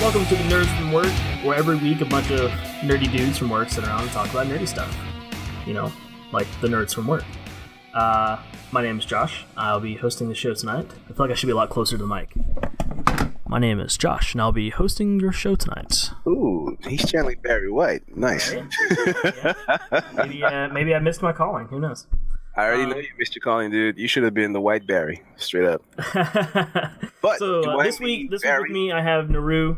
Welcome to the Nerds from Work, where every week a bunch of nerdy dudes from work sit around and talk about nerdy stuff. You know, like the Nerds from Work. My name is Josh. I'll be hosting the show tonight. I feel like I should be a lot closer to the mic. My name is Josh, and I'll be hosting your show tonight. Ooh, he's channeling Barry White. Nice. Right? Yeah. Maybe I missed my calling. Who knows? I already know you missed your calling, dude. You should have been the White Barry, straight up. But so this week with me, I have Nuru.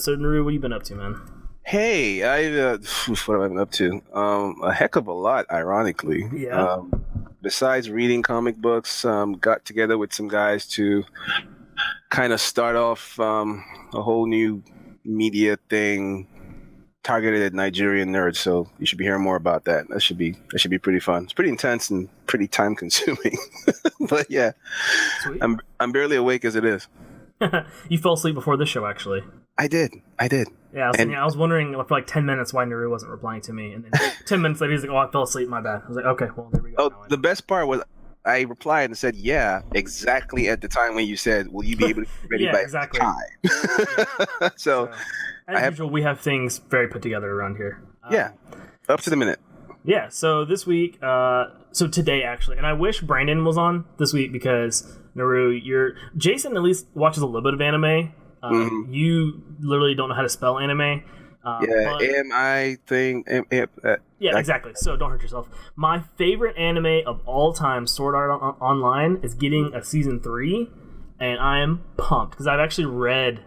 So Nuru, what have you been up to, man? Hey, what have I been up to? A heck of a lot, ironically. Yeah. Besides reading comic books, got together with some guys to kind of start off a whole new media thing targeted at Nigerian nerds. So you should be hearing more about that. That should be pretty fun. It's pretty intense and pretty time consuming. But yeah, sweet. I'm barely awake as it is. You fell asleep before this show, actually. I did. Yeah, I was wondering for like 10 minutes why Nuru wasn't replying to me, and then 10 minutes later he's like, "Oh, I fell asleep. My bad." I was like, "Okay, well, there we go." Oh, the best part was I replied and said, "Yeah," exactly at the time when you said, "Will you be able to get ready by exactly. time?" So as usual, we have things very put together around here. Yeah, up to the minute. Yeah, so this week, so today actually, and I wish Brandon was on this week because Nuru, Jason at least watches a little bit of anime. You literally don't know how to spell anime. AMI thing. Exactly. So don't hurt yourself. My favorite anime of all time, Sword Art Online, is getting a season 3, and I am pumped because I've actually read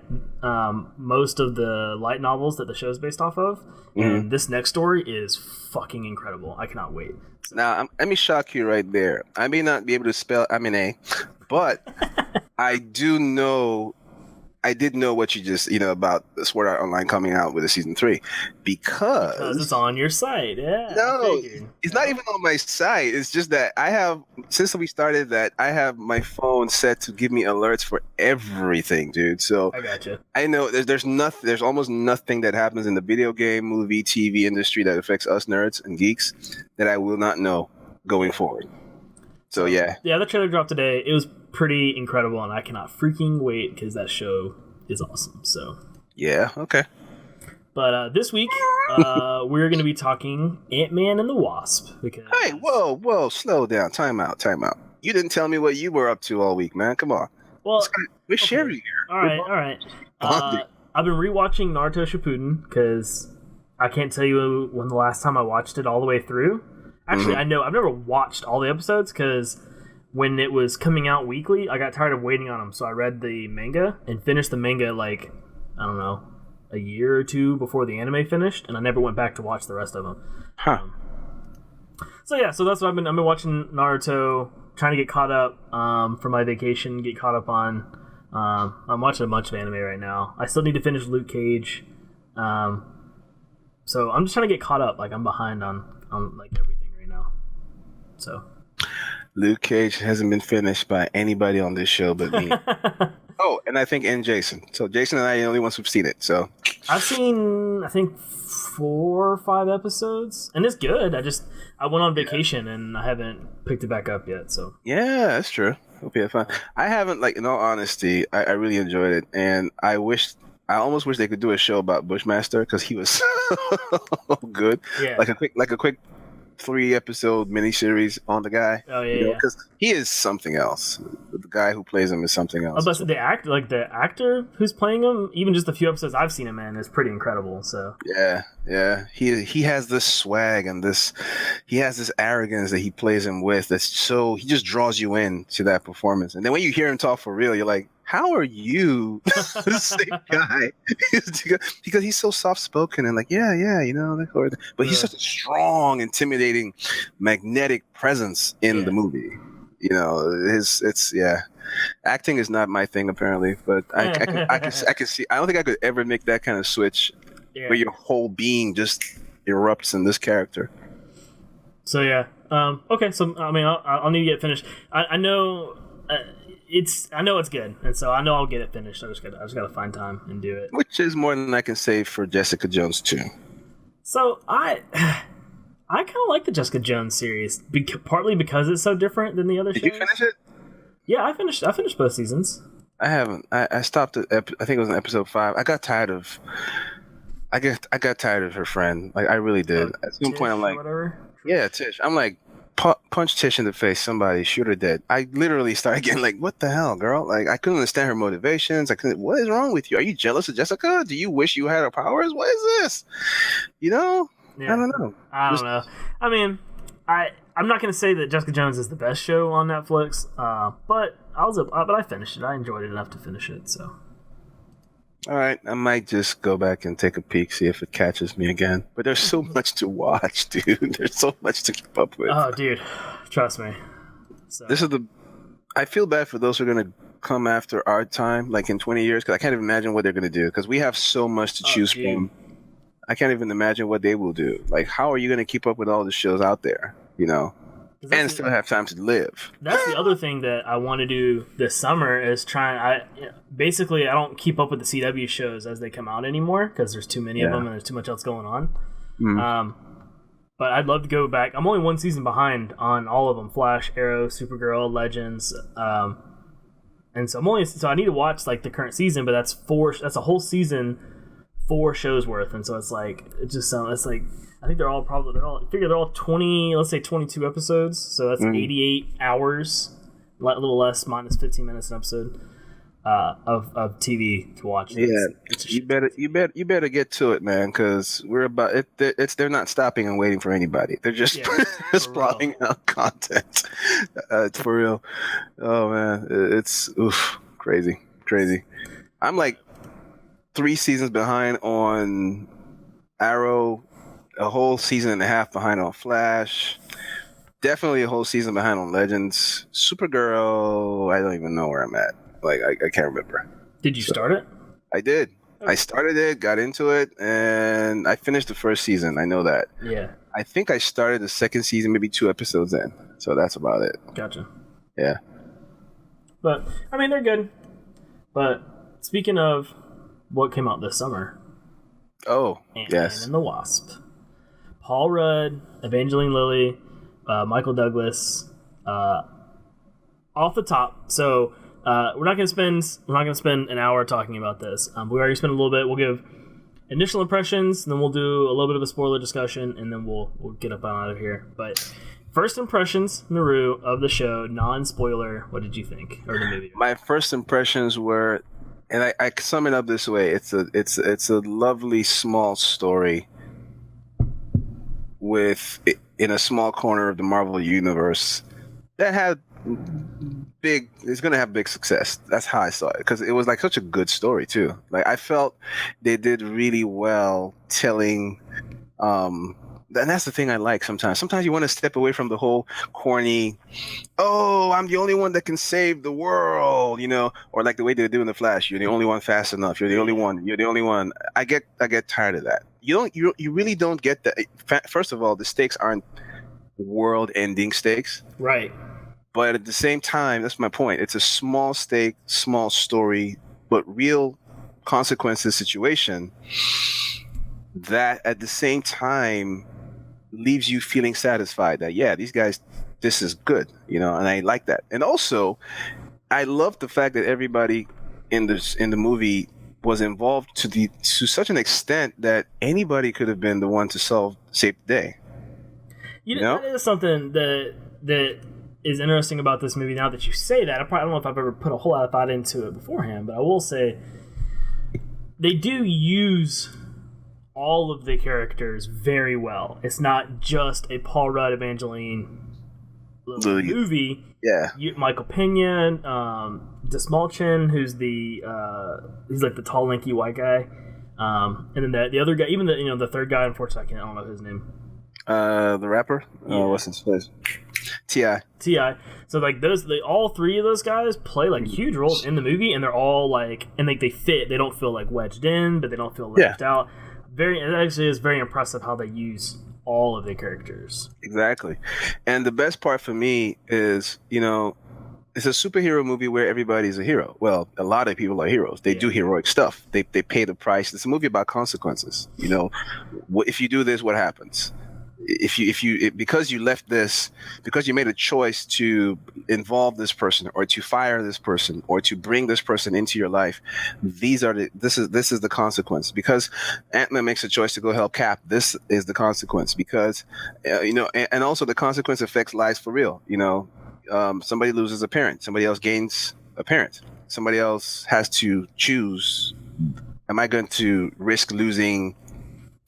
most of the light novels that the show is based off of, and this next story is fucking incredible. I cannot wait. Now, let me shock you right there. I may not be able to spell anime, but I did know what you just, about the Sword Art Online coming out with a season 3 because it's on your site. Yeah. No, it's not even on my site. It's just that since we started that, I have my phone set to give me alerts for everything, dude. So I gotcha. I know there's almost nothing that happens in the video game, movie, TV industry that affects us nerds and geeks that I will not know going forward. So yeah. Yeah, the trailer dropped today. It was pretty incredible, and I cannot freaking wait because that show is awesome. So yeah, okay. But this week, we're going to be talking Ant-Man and the Wasp. Because hey, whoa, slow down. Time out. You didn't tell me what you were up to all week, man. Come on. Well, we're sharing here. All right. I've been rewatching Naruto Shippuden because I can't tell you when the last time I watched it all the way through. Actually, I know I've never watched all the episodes because when it was coming out weekly, I got tired of waiting on them. So I read the manga and finished the manga a year or two before the anime finished, and I never went back to watch the rest of them. So that's what I've been watching Naruto, trying to get caught up for my vacation, get caught up on. I'm watching a bunch of anime right now. I still need to finish Luke Cage. So I'm just trying to get caught up. Like I'm behind on like everything right now. So Luke Cage hasn't been finished by anybody on this show but me. Oh, and I think Jason. So Jason and I are the only ones who've seen it. So I've seen, I think, 4 or 5 episodes, and it's good. I went on vacation and I haven't picked it back up yet. So yeah, that's true. Hope you have fun. I haven't, in all honesty, I really enjoyed it, and I almost wish they could do a show about Bushmaster because he was so good. Yeah. Like a quick 3-episode miniseries on the guy. Oh yeah, because he is something else. The guy who plays him is something else. But the actor who's playing him, even just the few episodes I've seen him in, is pretty incredible. So yeah, he has this swag and he has this arrogance that he plays him with. He just draws you in to that performance. And then when you hear him talk for real, you're like, how are you the same guy? Because he's so soft-spoken and but he's such a strong, intimidating, magnetic presence in the movie. Acting is not my thing apparently, but I can see. I don't think I could ever make that kind of switch where your whole being just erupts in this character. So yeah, okay. So I mean, I'll need to get finished. I know. I know it's good, and so I know I'll get it finished. I just gotta find time and do it. Which is more than I can say for Jessica Jones 2. So I kind of like the Jessica Jones series, partly because it's so different than the other shows. Did you finish it? Yeah, I finished both seasons. I haven't. I stopped at I think it was in episode 5. I got tired of her friend. Like I really did. At some point, Tish I'm or like, whatever. yeah, Tish. I'm like, punch Tish in the face. Somebody shoot her dead. I literally started getting like, what the hell, girl? Like I couldn't understand her motivations. I couldn't. What is wrong with you? Are you jealous of Jessica? Do you wish you had her powers? What is this? You know? Yeah. I don't know. I don't know. I mean, I'm not gonna say that Jessica Jones is the best show on Netflix, but I finished it. I enjoyed it enough to finish it. So. All right, I might just go back and take a peek, see if it catches me again. But there's so much to watch, dude. There's so much to keep up with. Oh, dude, trust me. So. I feel bad for those who are gonna come after our time, like in 20 years, because I can't even imagine what they're gonna do. Because we have so much to choose from. I can't even imagine what they will do. Like, how are you gonna keep up with all the shows out there? You know. And still have time to live. That's the other thing that I want to do this summer is basically I don't keep up with the CW shows as they come out anymore because there's too many of them and there's too much else going on. Mm. But I'd love to go back. I'm only one season behind on all of them: Flash, Arrow, Supergirl, Legends. And so I need to watch like the current season, but that's a whole season, 4 shows worth, and so it's like I think they're all 20, let's say 22 episodes, so that's 88 hours, a little less, minus 15 minutes an episode of TV to watch. Yeah, you better get to it, man, because we're about it. They're not stopping and waiting for anybody. They're just sprawling out content. It's for real. Oh man, it's crazy. I'm like 3 seasons behind on Arrow. A whole season and a half behind on Flash. Definitely a whole season behind on Legends. Supergirl, I don't even know where I'm at. Like, I can't remember. Did you start it? I did. Okay. I started it, got into it, and I finished the first season. I know that. Yeah. I think I started the second season maybe 2 episodes in. So that's about it. Gotcha. Yeah. But, I mean, they're good. But, speaking of what came out this summer. Oh, Ant-Man and the Wasp. Paul Rudd, Evangeline Lilly, Michael Douglas, off the top. So we're not gonna spend an hour talking about this. We already spent a little bit. We'll give initial impressions, and then we'll do a little bit of a spoiler discussion, and then we'll get up out of here. But first impressions, Nuru, of the show, non-spoiler. What did you think, or the movie? My first impressions were, and I sum it up this way: it's a lovely small story in a small corner of the Marvel universe that had it's going to have big success. That's how I saw it, because it was like such a good story too. Like I felt they did really well telling and that's the thing I like sometimes. Sometimes you want to step away from the whole corny, oh, I'm the only one that can save the world, you know, or like the way they do in The Flash, you're the only one fast enough, you're the only one. I get tired of that. You really don't get that. First of all, the stakes aren't world-ending stakes. Right. But at the same time, that's my point. It's a small stake, small story, but real consequences situation that at the same time leaves you feeling satisfied that, yeah, these guys, this is good, you know, and I like that. And also, I love the fact that everybody in the movie was involved to such an extent that anybody could have been the one to save the day. You know, that is something that is interesting about this movie. Now that you say that, I don't know if I've ever put a whole lot of thought into it beforehand, but I will say they do use all of the characters very well. It's not just a Paul Rudd, Evangeline movie. Yeah, Michael Pena, Desmalchin, who's he's like the tall, lanky white guy, and then the other guy, even the third guy. Unfortunately, I don't know his name. The rapper. Yeah. Oh, what's his face? T.I. So like all 3 of those guys play like huge roles in the movie, and they're all like, and like they fit. They don't feel like wedged in, but they don't feel left out. It actually is very impressive how they use all of the characters. Exactly. And the best part for me is, it's a superhero movie where everybody's a hero. Well, a lot of people are heroes. They do heroic stuff. They pay the price. It's a movie about consequences. If you do this, what happens? because you left this, because you made a choice to involve this person or to fire this person or to bring this person into your life, this is the consequence. Because Ant-Man makes a choice to go help Cap, this is the consequence. Because and also the consequence affects lives for real. Somebody loses a parent, somebody else gains a parent, somebody else has to choose, am I going to risk losing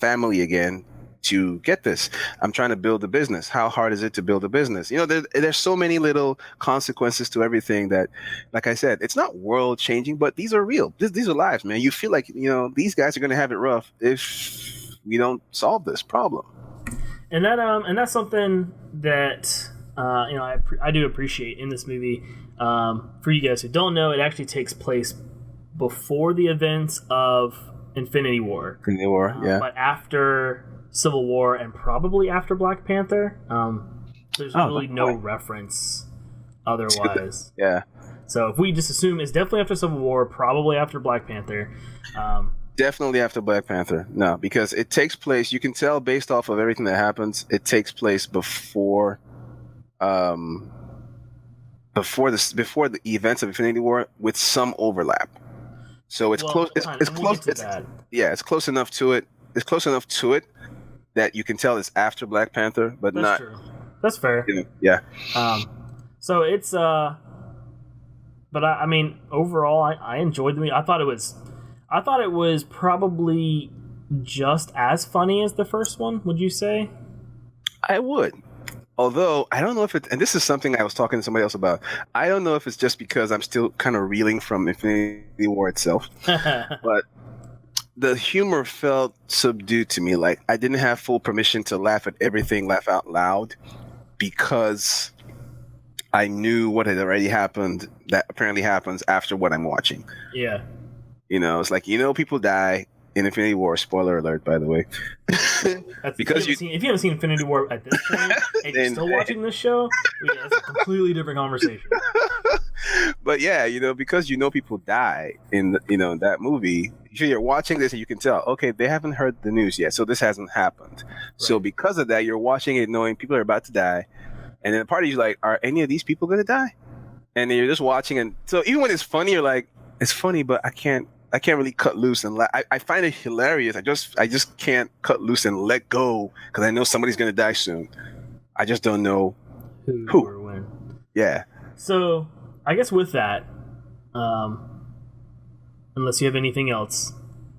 family again to get this? I'm trying to build a business. How hard is it to build a business? There's so many little consequences to everything that, like I said, it's not world changing, but these are real. These are lives, man. You feel like, these guys are going to have it rough if we don't solve this problem. And that's something that I do appreciate in this movie. For you guys who don't know, it actually takes place before the events of Infinity War. Yeah. But after Civil War and probably after Black Panther. There's really no reference otherwise. Yeah. So if we just assume it's definitely after Civil War, probably after Black Panther. Definitely after Black Panther. No, because it takes place, you can tell based off of everything that happens, it takes place before the events of Infinity War with some overlap. So it's close. It's close. It's close enough to it. It's close enough to it that you can tell it's after Black Panther, but That's true. That's fair. Yeah. So it's but I mean, overall, I enjoyed the movie. I thought it was probably just as funny as the first one. Would you say? I would. Although, I don't know if and this is something I was talking to somebody else about. I don't know if it's just because I'm still kind of reeling from Infinity War itself, but the humor felt subdued to me. Like, I didn't have full permission to laugh at everything, laugh out loud, because I knew what had already happened, that apparently happens after what I'm watching. Yeah. It's like, people die in Infinity War. Spoiler alert, by the way. Because if you haven't seen Infinity War at this point and you're still watching this show, it's a completely different conversation. But yeah, because people die in that movie, you're watching this and you can tell, okay, they haven't heard the news yet, so this hasn't happened. Right. So because of that, you're watching it knowing people are about to die, and then the part of you's like, are any of these people going to die? And then you're just watching, and so even when it's funny, you're like, it's funny, but I can't really cut loose and I find it hilarious. I just can't cut loose and let go because I know somebody's going to die soon. I just don't know who or when. Yeah. So I guess with that, unless you have anything else,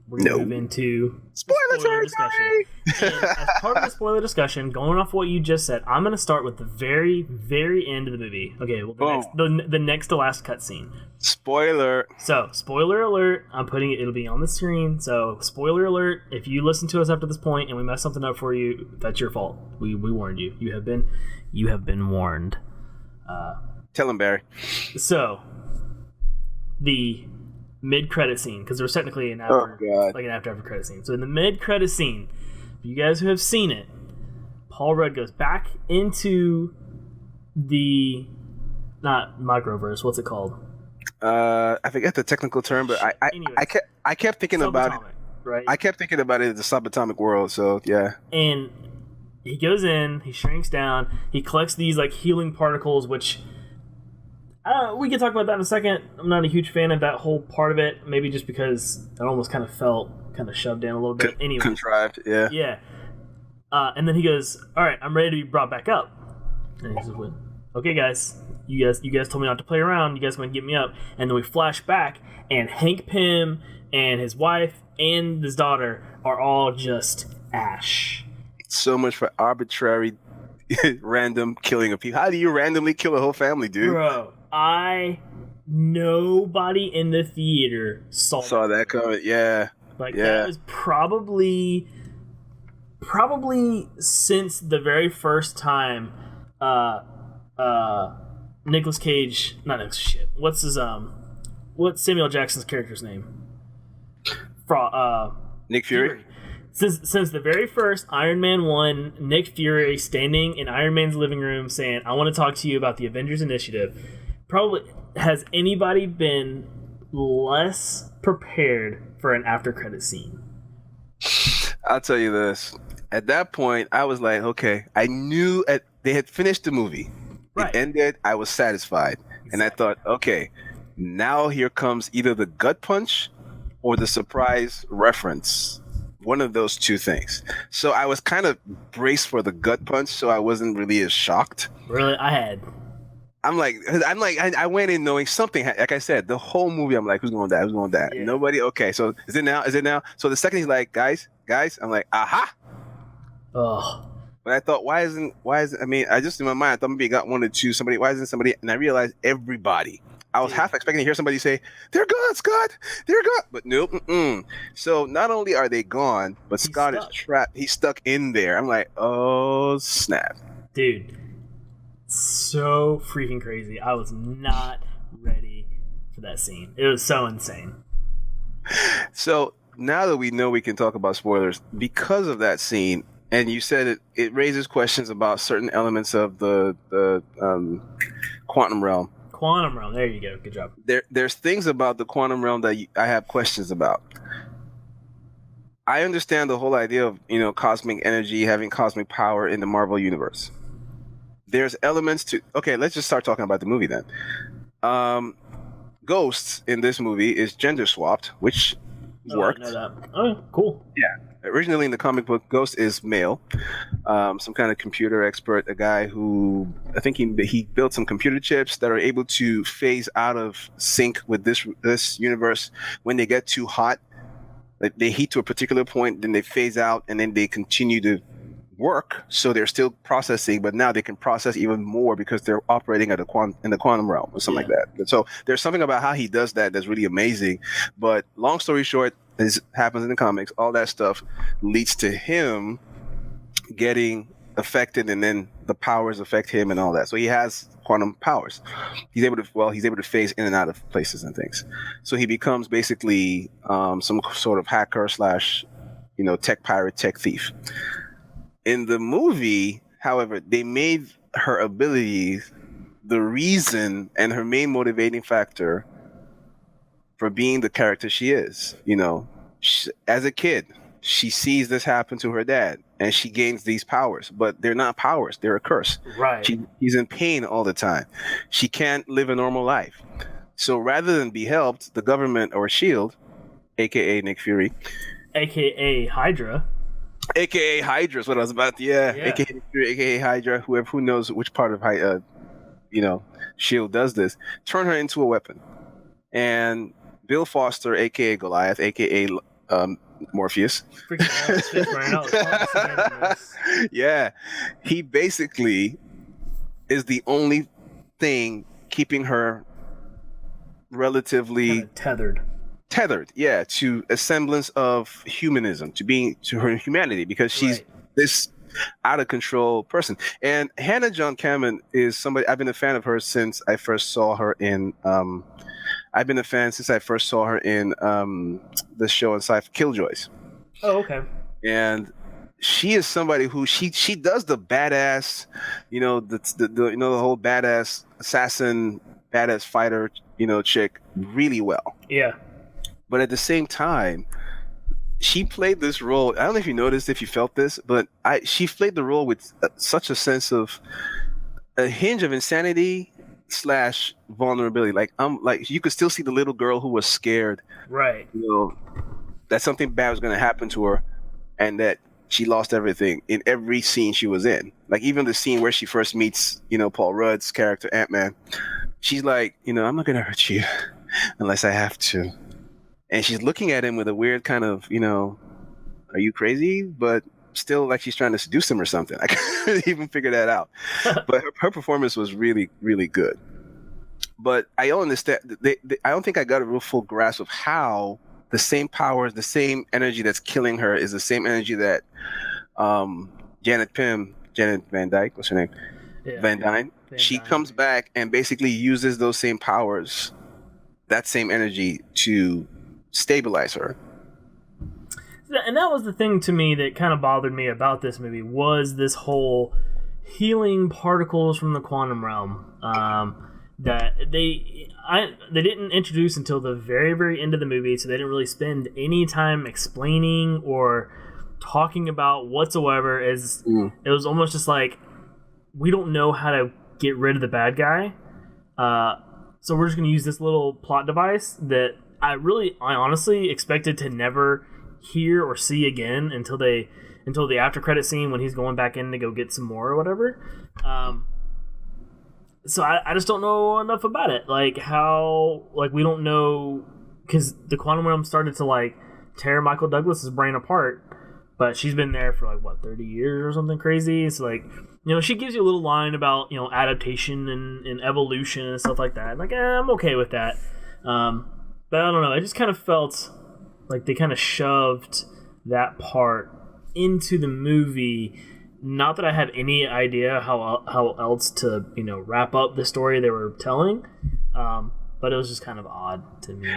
we're going to move into spoiler discussion. And as part of the spoiler discussion, going off what you just said, I'm going to start with the very, very end of the movie. Okay, well, the next to last cutscene. Spoiler. So, spoiler alert. It'll be on the screen. So, spoiler alert. If you listen to us after this point and we mess something up for you, that's your fault. We warned you. You have been warned. Tell him, Barry. So, the mid-credit scene, because there was technically an after credit scene. So in the mid-credit scene, for you guys who have seen it, Paul Rudd goes back into the not microverse. What's it called? I forget the technical term, but I kept thinking about it. Right? I kept thinking about it as the subatomic world. So yeah. And he goes in, he shrinks down, he collects these like healing particles, which. We can talk about that in a second. I'm not a huge fan of that whole part of it. Maybe just because it almost kind of felt kind of shoved in a little bit. Anyway, contrived, yeah. Yeah. And then he goes, "All right, I'm ready to be brought back up." And he says, "Okay, guys, you guys told me not to play around. You guys want to get me up?" And then we flash back, and Hank Pym and his wife and his daughter are all just ash. So much for arbitrary, random killing of people. How do you randomly kill a whole family, dude? Bro. Nobody in the theater saw that coming. Yeah. That was probably since the very first time Nicolas Cage, what's Samuel Jackson's character's name? Nick Fury. Since the very first Iron Man 1, Nick Fury standing in Iron Man's living room saying, "I want to talk to you about the Avengers Initiative." Probably, has anybody been less prepared for an after credit scene? I'll tell you this. At that point, I was like, okay, I knew they had finished the movie. Right. It ended. I was satisfied. Exactly. And I thought, okay, now here comes either the gut punch or the surprise reference. One of those two things. So I was kind of braced for the gut punch, so I wasn't really as shocked. Really? I went in knowing something. Like I said, the whole movie, I'm like, who's going to die? Who's going to die? Yeah. Nobody. Okay, so is it now? Is it now? So the second he's like, guys, I'm like, aha. Oh. But I thought, why isn't? I mean, I just in my mind, I thought maybe it got one or two. Somebody, why isn't somebody? And I realized everybody. I was half expecting to hear somebody say, "They're gone, Scott. They're gone." But nope. So not only are they gone, but Scott is trapped. He's stuck in there. I'm like, oh snap, dude. So freaking crazy. I was not ready for that scene. It was so insane. So now that we know we can talk about spoilers because of that scene, and you said it raises questions about certain elements of the quantum realm. Quantum realm. There you go. Good job. There's things about the quantum realm that I have questions about. I understand the whole idea of cosmic energy having cosmic power in the Marvel universe. There's elements to. Okay, let's just start talking about the movie then. Ghosts in this movie is gender swapped, which worked. I know that. Oh, cool. Yeah. Originally in the comic book, Ghost is male, some kind of computer expert, a guy who I think he built some computer chips that are able to phase out of sync with this universe when they get too hot. Like they heat to a particular point, then they phase out, and then they continue to work. So they're still processing, but now they can process even more because they're operating at in the quantum realm or something like that. So there's something about how he does that's really amazing. But long story short, this happens in the comics. All that stuff leads to him getting affected, and then the powers affect him and all that. So he has quantum powers. He's able to phase in and out of places and things. So he becomes basically some sort of hacker / tech pirate, tech thief. In the movie, however, they made her abilities the reason and her main motivating factor for being the character she is. As a kid, she sees this happen to her dad, and she gains these powers. But they're not powers; they're a curse. Right. He's in pain all the time. She can't live a normal life. So rather than be helped, the government or S.H.I.E.L.D., aka Nick Fury, aka Hydra. AKA Hydra is what I was about to, AKA Hydra, who knows which part of S.H.I.E.L.D. does this, turn her into a weapon. And Bill Foster, AKA Goliath, AKA Morpheus. Yeah. He basically is the only thing keeping her relatively tethered, to a semblance of humanism, to her humanity, because she's this out of control person. And Hannah John Kamen is somebody I've been a fan of her since I first saw her in. I've been a fan since I first saw her in the show on Sci-Fi Killjoys. Oh, okay. And she is somebody who she does the badass, the whole badass assassin, badass fighter, chick really well. Yeah. But at the same time, she played this role. I don't know if you noticed, if you felt this, but she played the role with such a sense of a hinge of insanity / vulnerability. Like you could still see the little girl who was scared, right? That something bad was going to happen to her, and that she lost everything in every scene she was in. Like even the scene where she first meets, Paul Rudd's character Ant-Man. She's like, I'm not going to hurt you unless I have to. And she's looking at him with a weird kind of, are you crazy? But still like she's trying to seduce him or something. I couldn't even figure that out. But her performance was really, really good. But I don't understand. I don't think I got a real full grasp of how the same powers, the same energy that's killing her is the same energy that Janet Van Dyne, what's her name? Yeah. Van Dyne. She comes back and basically uses those same powers, that same energy to stabilize her. And that was the thing to me that kind of bothered me about this movie, was this whole healing particles from the quantum realm that they didn't introduce until the very, very end of the movie, so they didn't really spend any time explaining or talking about whatsoever. It was almost just like, we don't know how to get rid of the bad guy, so we're just going to use this little plot device that I honestly expected to never hear or see again until the after credit scene when he's going back in to go get some more or whatever. So I just don't know enough about it. Like how, like we don't know, because the quantum realm started to like tear Michael Douglas's brain apart, but she's been there for like what 30 years or something crazy. So like, you know, she gives you a little line about, you know, adaptation and evolution and stuff like that. Like, I'm okay with that. But I don't know. I just kind of felt like they kind of shoved that part into the movie. Not that I have any idea how else to, you know, wrap up the story they were telling, but it was just kind of odd to me.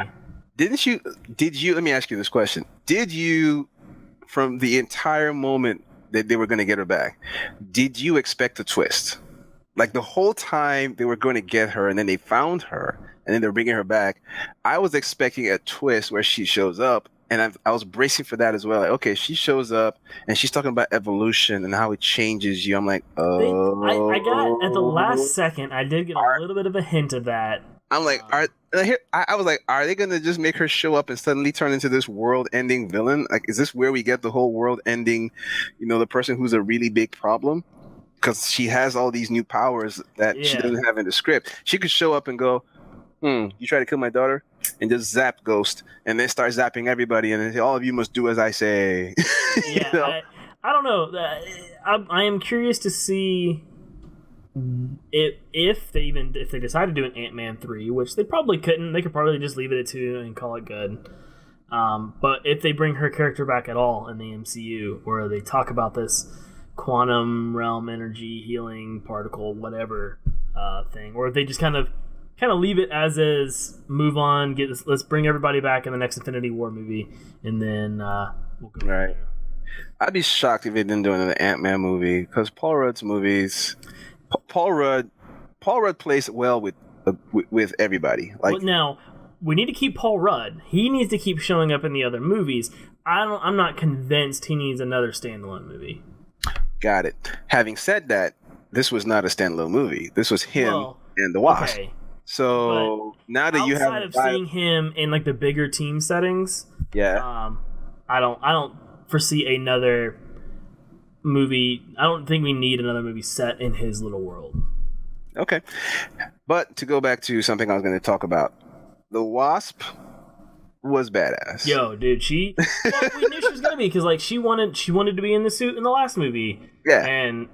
Did you, let me ask you this question. Did you, from the entire moment that they were going to get her back, did you expect a twist? Like the whole time they were going to get her and then they found her and then they're bringing her back, I was expecting a twist where she shows up. And I was bracing for that as well. Like, okay, she shows up and she's talking about evolution and how it changes you. I'm like, oh. I got at the last second. I did get a little bit of a hint of that. I'm like, I was like, are they gonna just make her show up and suddenly turn into this world-ending villain? Like, is this where we get the whole world-ending? You know, the person who's a really big problem because she has all these new powers that she doesn't have in the script. She could show up and go, you try to kill my daughter, and just zap Ghost, and then start zapping everybody, and then say, all of you must do as I say. Yeah, you know? I don't know. I am curious to see if they decide to do an Ant-Man 3, which they probably couldn't. They could probably just leave it at 2 and call it good. But if they bring her character back at all in the MCU, where they talk about this quantum realm energy healing particle whatever thing, or if they just kind of leave it as is, move on, let's bring everybody back in the next Infinity War movie, and then we'll go right. I'd be shocked if they didn't do another Ant-Man movie, because Paul Rudd's movies, Paul Rudd plays well with everybody. Like, well, now we need to keep Paul Rudd. He needs to keep showing up in the other movies. I'm not convinced he needs another standalone movie. Got it. Having said that, this was not a standalone movie. This was him and the Wasp. Okay. So but now that you have outside of seeing him in like the bigger team settings, I don't foresee another movie. I don't think we need another movie set in his little world. Okay, but to go back to something I was going to talk about, the Wasp was badass. Yo, dude, we knew she was gonna be, because like she wanted to be in the suit in the last movie. Yeah, and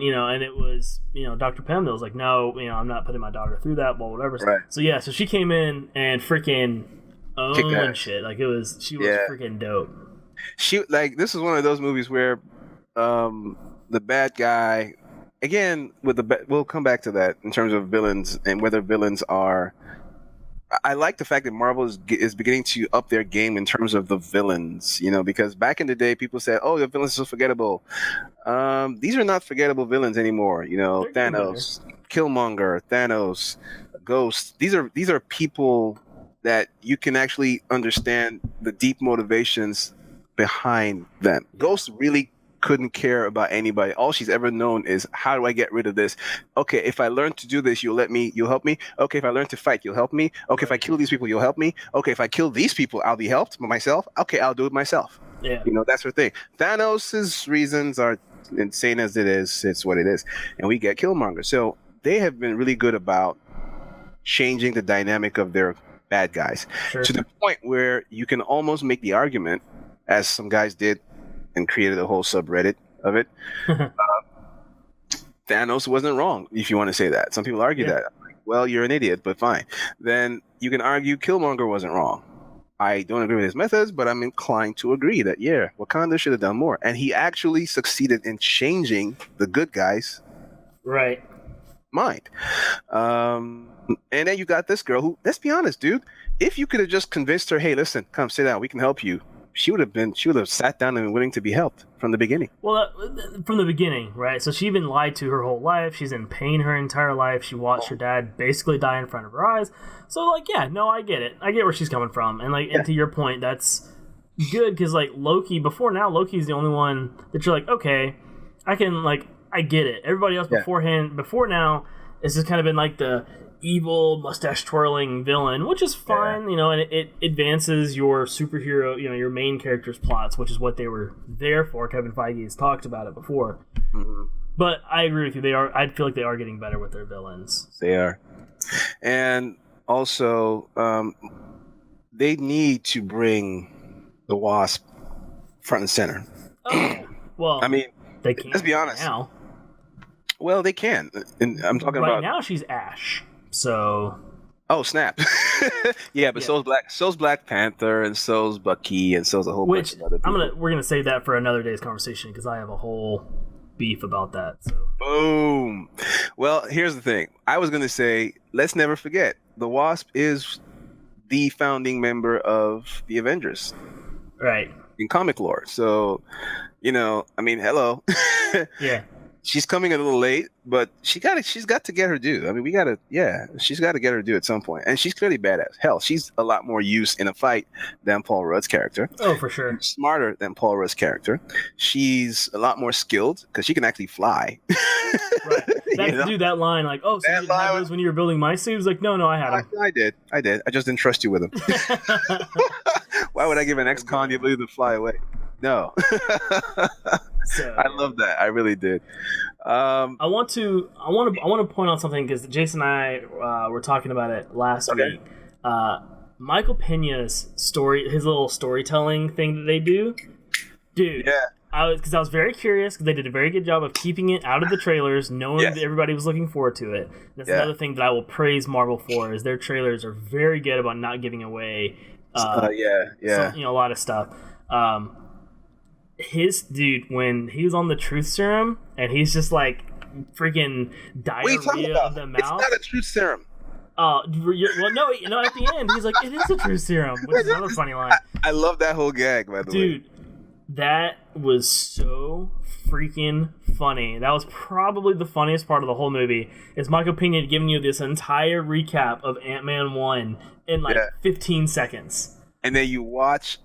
you know, and it was, you know, Dr. Pym that was like, no, you know, I'm not putting my daughter through that, well, whatever. Right. So yeah, so she came in and freaking owned shit. Like she was freaking dope. She, like, this is one of those movies where the bad guy, again we'll come back to that in terms of villains and whether villains are. I like the fact that Marvel is beginning to up their game in terms of the villains, you know, because back in the day, people said, "Oh, the villains are so forgettable." These are not forgettable villains anymore. You know, Thanos, Killmonger, Thanos, Ghost. These are people that you can actually understand the deep motivations behind them. Ghost really couldn't care about anybody. All she's ever known is, how do I get rid of this? Okay, if I learn to do this, you'll help me. Okay, if I learn to fight, you'll help me. Okay, if I kill these people, you'll help me. Okay, if I kill these people, I'll be helped by myself. Okay, I'll do it myself. Yeah. You know, that's her thing. Thanos' reasons are insane as it is. It's what it is. And we get Killmonger. So they have been really good about changing the dynamic of their bad guys to the point where you can almost make the argument, as some guys did and created a whole subreddit of it. Thanos wasn't wrong, if you want to say that. Some people argue that. I'm like, well, you're an idiot, but fine. Then you can argue Killmonger wasn't wrong. I don't agree with his methods, but I'm inclined to agree that, yeah, Wakanda should have done more. And he actually succeeded in changing the good guys' mind. And then you got this girl who, let's be honest, dude, if you could have just convinced her, hey, listen, come sit down, we can help you, she would have sat down and been willing to be helped from the beginning. Well, from the beginning, right? So she's been lied to her whole life. She's in pain her entire life. She watched her dad basically die in front of her eyes. So, like, yeah, no, I get it. I get where she's coming from. And, like, and to your point, that's good because like Loki before now, Loki's the only one that you're like, okay, I can like I get it. Everybody else before now, it's just kind of been like the evil mustache twirling villain, which is fine, you know, and it advances your superhero, you know, your main character's plots, which is what they were there for. Kevin Feige has talked about it before. Mm-hmm. But I agree with you. I feel like they are getting better with their villains. They are. And also, they need to bring the Wasp front and center. Oh, well, I mean, they can't. Let's be honest. Now. Well, they can. And I'm talking right about now. She's Ash, so. Oh snap! Yeah, but so's Black Panther, and so's Bucky, and so's a whole bunch of other people. We're gonna save that for another day's conversation because I have a whole beef about that. So. Boom. Well, here's the thing. I was gonna say, let's never forget, the Wasp is the founding member of the Avengers, right? In comic lore. So, you know, I mean, hello. Yeah. She's coming a little late, but she's got to get her due. I mean, she's got to get her due at some point. And she's clearly badass. Hell, she's a lot more use in a fight than Paul Rudd's character. Oh, for sure. Smarter than Paul Rudd's character. She's a lot more skilled because she can actually fly. Right. Dude, that line, like, oh, so you didn't have those when you were building my suit? It was like, no, I had them. I did. I just didn't trust you with them. Why would I give an ex-con the ability to fly away? No. So, I love that. I really did. I want to point out something because Jason and I were talking about it last week. Michael Pena's story, his little storytelling thing that they do, dude. Yeah. I was very curious because they did a very good job of keeping it out of the trailers, knowing that everybody was looking forward to it. That's another thing that I will praise Marvel for is their trailers are very good about not giving away. A lot of stuff. His dude, when he was on the truth serum and he's just like freaking diarrhea of the mouth. It's not a truth serum. Well, no, at the end he's like, it is a truth serum, which is another funny line. I love that whole gag, by the way. Dude, that was so freaking funny. That was probably the funniest part of the whole movie. Is Michael Pena giving you this entire recap of Ant-Man 1 in 15 seconds, and then you watch.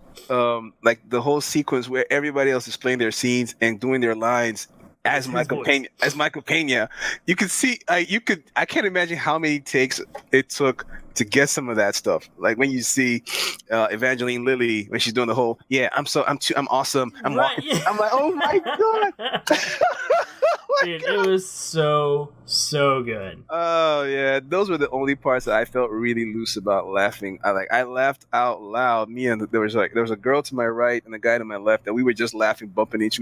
Like the whole sequence where everybody else is playing their scenes and doing their lines as Michael Pena, you could see. I can't imagine how many takes it took to get some of that stuff. Like when you see Evangeline Lilly when she's doing the whole, I'm awesome. I'm walking. Yeah. I'm like, oh my god. Dude, it was so good. Oh yeah, those were the only parts that I felt really loose about laughing. I laughed out loud. Me and there was a girl to my right and a guy to my left, and we were just laughing, bumping each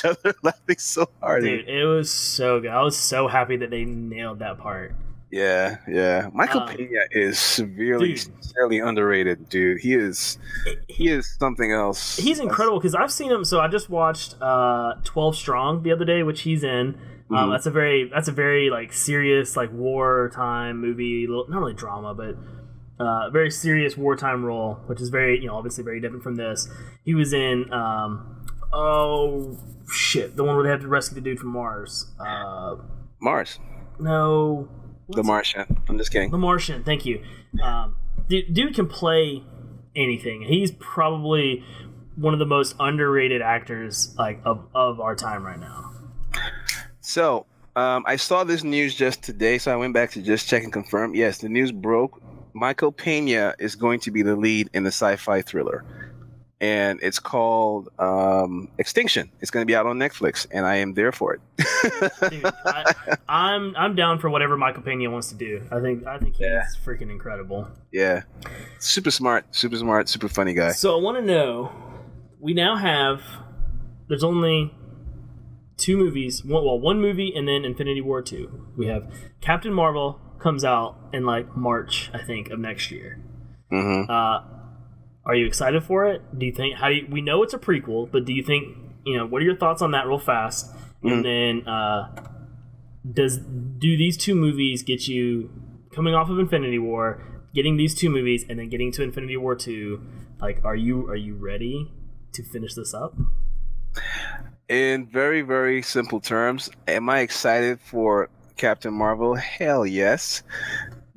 other, laughing so hard. Dude, it was so good. I was so happy that they nailed that part. Yeah. Michael Pena is severely underrated, dude. He is something else. He's incredible because I've seen him. So I just watched 12 Strong the other day, which he's in. That's a very like serious like wartime movie, not really drama, but very serious wartime role, which is very obviously very different from this. He was in the one where they have to rescue the dude from Mars. Mars. No. The Martian. I'm just kidding. The Martian. Thank you. Dude can play anything. He's probably one of the most underrated actors of our time right now. So I saw this news just today, so I went back to just check and confirm. Yes, the news broke. Michael Pena is going to be the lead in the sci-fi thriller, and it's called Extinction. It's going to be out on Netflix, and I am there for it. Dude, I'm down for whatever Michael Pena wants to do. I think he's freaking incredible. Yeah, super smart, super funny guy. So I want to know, we now have, there's only two movies. One movie and then Infinity War 2. We have Captain Marvel comes out in March, I think, of next year. Mm-hmm. Are you excited for it? Do you think we know it's a prequel, but do you think what are your thoughts on that real fast? Mm-hmm. And then do these two movies get you coming off of Infinity War, getting these two movies, and then getting to Infinity War 2? Are you ready to finish this up? In very, very simple terms, am I excited for Captain Marvel? Hell yes.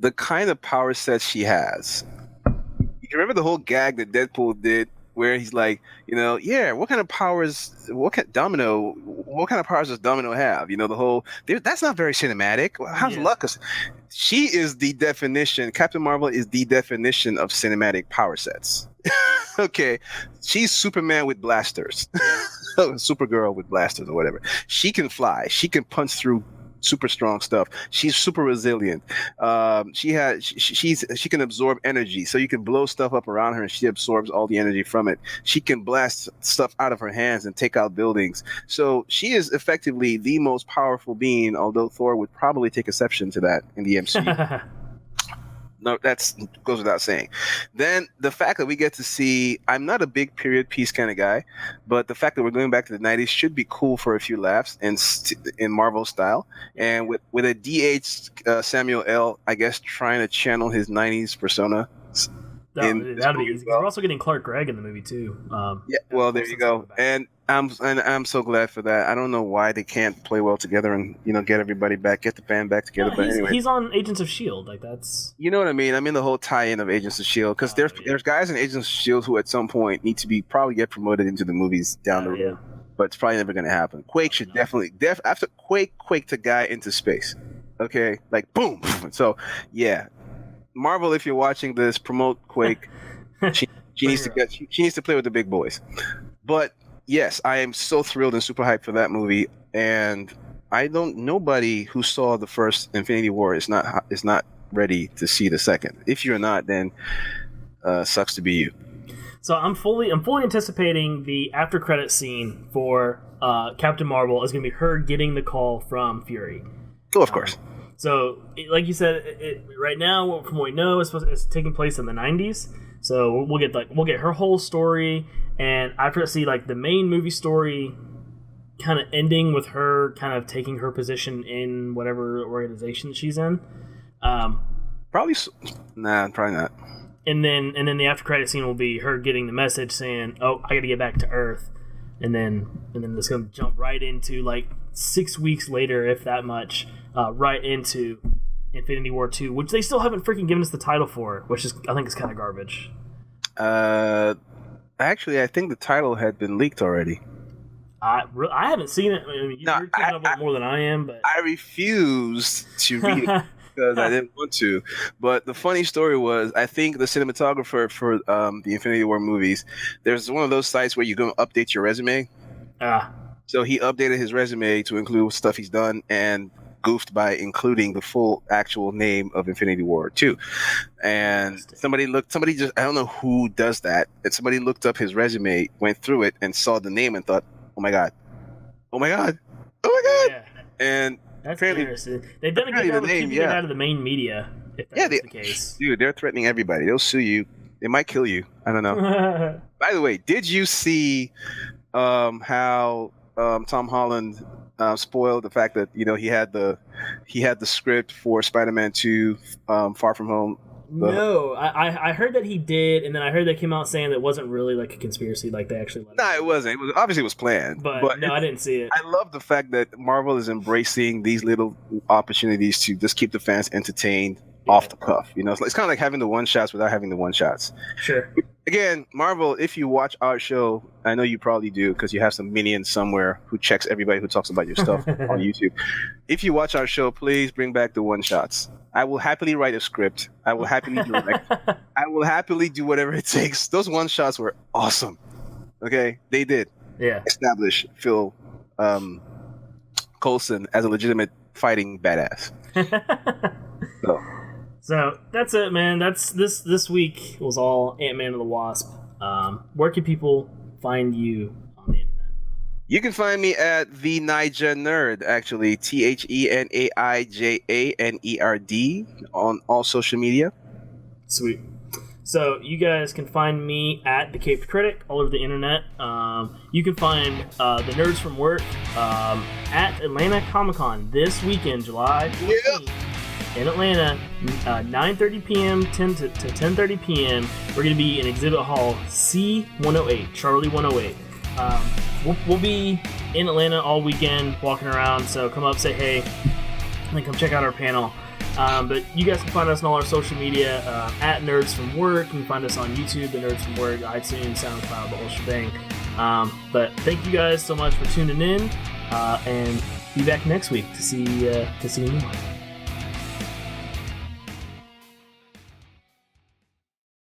The kind of power set she has. You remember the whole gag that Deadpool did where he's like, yeah, what kind of powers does Domino have? The whole that's not very cinematic. How's luck? She is the definition. Captain Marvel is the definition of cinematic power sets. Okay, she's Superman with blasters, Supergirl with blasters or whatever. She can fly. She can punch through super strong stuff. She's super resilient. She can absorb energy, so you can blow stuff up around her, and she absorbs all the energy from it. She can blast stuff out of her hands and take out buildings. So she is effectively the most powerful being. Although Thor would probably take exception to that in the MCU. No, that goes without saying. Then the fact that we get to see, I'm not a big period piece kind of guy, but the fact that we're going back to the 90s should be cool for a few laughs in Marvel style. And with a DH Samuel L., I guess, trying to channel his 90s persona. That'd be easy. We're also getting Clark Gregg in the movie too. Well, there you go. And I'm so glad for that. I don't know why they can't play well together and get everybody back, get the band back together. But anyway, he's on Agents of S.H.I.E.L.D. Like that's. You know what I mean? I mean the whole tie-in of Agents of S.H.I.E.L.D. because there's guys in Agents of S.H.I.E.L.D. who at some point need to probably get promoted into the movies down the road. Yeah. But it's probably never going to happen. Quake should definitely after Quake the guy into space. Okay, like boom. So yeah. Marvel, if you're watching this, promote Quake. She needs to play with the big boys. But yes, I am so thrilled and super hyped for that movie. And nobody who saw the first Infinity War is not ready to see the second. If you're not, then sucks to be you. So I'm fully anticipating the after credit scene for Captain Marvel is going to be her getting the call from Fury. Oh, of course. So, like you said, right now, from what we know, it's taking place in the 90s. So we'll get her whole story, and after that, see like the main movie story, kind of ending with her kind of taking her position in whatever organization she's in. Probably not. And then the after credit scene will be her getting the message saying, "Oh, I got to get back to Earth," and then it's gonna jump right into like 6 weeks later, if that much. Right into Infinity War 2, which they still haven't freaking given us the title for, which I think is kind of garbage. Actually, I think the title had been leaked already. I haven't seen it. I mean, you're keeping up with it more than I am, but I refused to read it because I didn't want to. But the funny story was, I think the cinematographer for the Infinity War movies, there's one of those sites where you go update your resume. So he updated his resume to include stuff he's done and goofed by including the full actual name of Infinity War 2. And somebody just, I don't know who does that. And somebody looked up his resume, went through it, and saw the name and thought, oh my God. Yeah. And that's interesting. They've done a good job of keeping it out of the main media, if that's the case. Dude, they're threatening everybody. They'll sue you. They might kill you. I don't know. By the way, did you see how Tom Holland spoiled the fact that he had the script for Spider-Man 2 Far From Home? No, I heard that he did, and then I heard they came out saying that it wasn't really like a conspiracy, like they actually let it wasn't. It was planned. But no, I didn't see it. I love the fact that Marvel is embracing these little opportunities to just keep the fans entertained off the cuff. It's kind of like having the one-shots without having the one-shots. Sure. Again, Marvel, if you watch our show, I know you probably do because you have some minion somewhere who checks everybody who talks about your stuff on YouTube. If you watch our show, please bring back the one-shots. I will happily write a script. I will happily direct. I will happily do whatever it takes. Those one-shots were awesome. Okay? They did. Yeah. Establish Phil Coulson as a legitimate fighting badass. So that's it, man. That's this week was all Ant-Man and the Wasp. Where can people find you on the internet? You can find me at TheNerdsFromWork, actually TheNaijaNerd on all social media. Sweet. So you guys can find me at The Caped Critic all over the internet. You can find the Nerds from Work at Atlanta Comic-Con this weekend, July 14th. In Atlanta, 9:30 p.m. to 10:30 p.m. We're going to be in Exhibit Hall C108, Charlie 108. We'll be in Atlanta all weekend, walking around. So come up, say hey, and then come check out our panel. But you guys can find us on all our social media at Nerds From Work. You can find us on YouTube, The Nerds From Work, iTunes, SoundCloud, the whole shebang. But thank you guys so much for tuning in, and be back next week to see a new one.